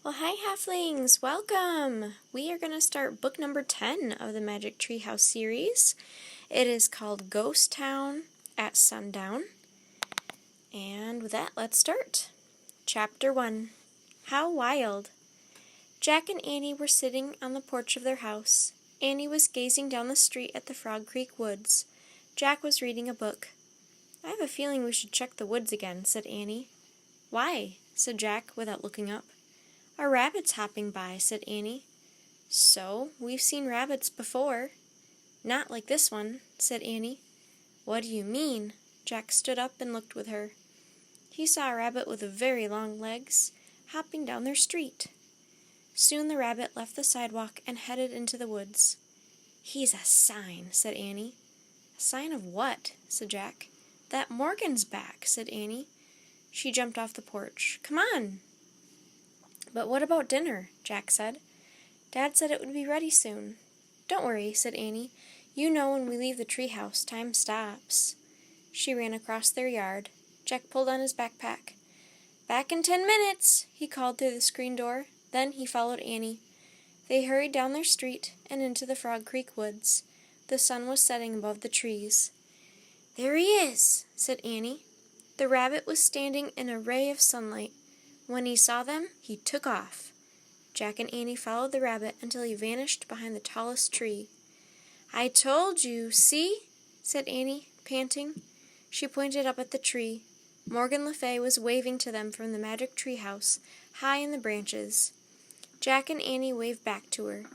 Well, hi, Halflings! Welcome! We are going to start book number 10 of the Magic Treehouse series. It is called Ghost Town at Sundown. And with that, let's start. Chapter 1. How Wild! Jack and Annie were sitting on the porch of their house. Annie was gazing down the street at the Frog Creek woods. Jack was reading a book. "I have a feeling we should check the woods again," said Annie. "Why?" said Jack without looking up. "A rabbit's hopping by," said Annie. "So, we've seen rabbits before." "Not like this one," said Annie. "What do you mean?" Jack stood up and looked with her. He saw a rabbit with very long legs, hopping down their street. Soon the rabbit left the sidewalk and headed into the woods. "He's a sign," said Annie. "A sign of what?" said Jack. "That Morgan's back," said Annie. She jumped off the porch. "Come on!" "But what about dinner?" Jack said. "Dad said it would be ready soon." "Don't worry," said Annie. "You know when we leave the treehouse, time stops." She ran across their yard. Jack pulled on his backpack. "Back in 10 minutes," he called through the screen door. Then he followed Annie. They hurried down their street and into the Frog Creek woods. The sun was setting above the trees. "There he is," said Annie. The rabbit was standing in a ray of sunlight. When he saw them, he took off. Jack and Annie followed the rabbit until he vanished behind the tallest tree. "I told you, see?" said Annie, panting. She pointed up at the tree. Morgan Le Fay was waving to them from the magic tree house, high in the branches. Jack and Annie waved back to her.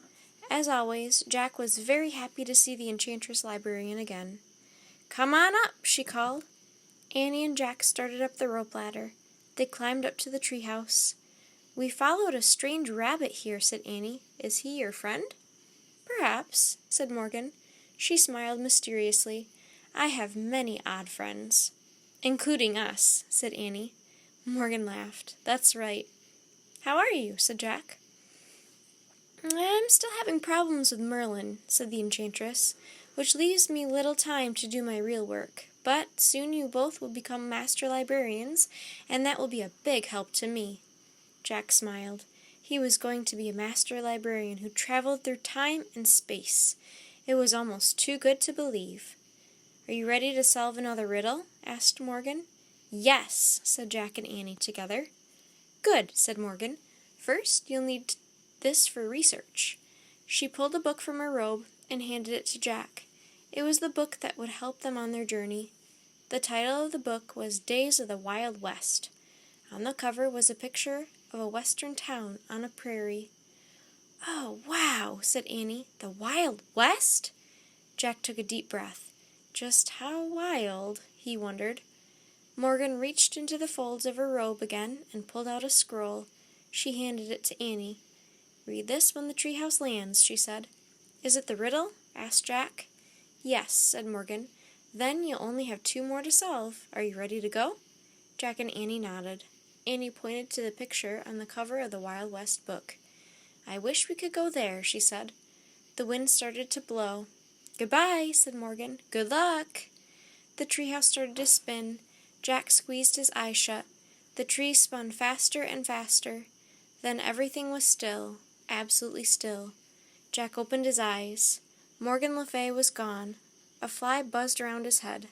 As always, Jack was very happy to see the enchantress librarian again. "Come on up," she called. Annie and Jack started up the rope ladder. They climbed up to the treehouse. "We followed a strange rabbit here," said Annie. "Is he your friend?" "Perhaps," said Morgan. She smiled mysteriously. "I have many odd friends." "Including us," said Annie. Morgan laughed. "That's right." "How are you?" said Jack. "I'm still having problems with Merlin," said the enchantress, "which leaves me little time to do my real work. But soon you both will become master librarians, and that will be a big help to me." Jack smiled. He was going to be a master librarian who traveled through time and space. It was almost too good to believe. "Are you ready to solve another riddle?" asked Morgan. "Yes," said Jack and Annie together. "Good," said Morgan. "First, you'll need this for research." She pulled a book from her robe and handed it to Jack. It was the book that would help them on their journey. The title of the book was Days of the Wild West. On the cover was a picture of a western town on a prairie. "Oh, wow," said Annie. "The Wild West?" Jack took a deep breath. Just how wild, he wondered. Morgan reached into the folds of her robe again and pulled out a scroll. She handed it to Annie. "Read this when the treehouse lands," she said. "Is it the riddle?" asked Jack. "Yes," said Morgan. "Then you'll only have 2 more to solve. Are you ready to go?" Jack and Annie nodded. Annie pointed to the picture on the cover of the Wild West book. "I wish we could go there," she said. The wind started to blow. "Goodbye," said Morgan. "Good luck." The treehouse started to spin. Jack squeezed his eyes shut. The tree spun faster and faster. Then everything was still, absolutely still. Jack opened his eyes. Morgan Le Fay was gone. A fly buzzed around his head.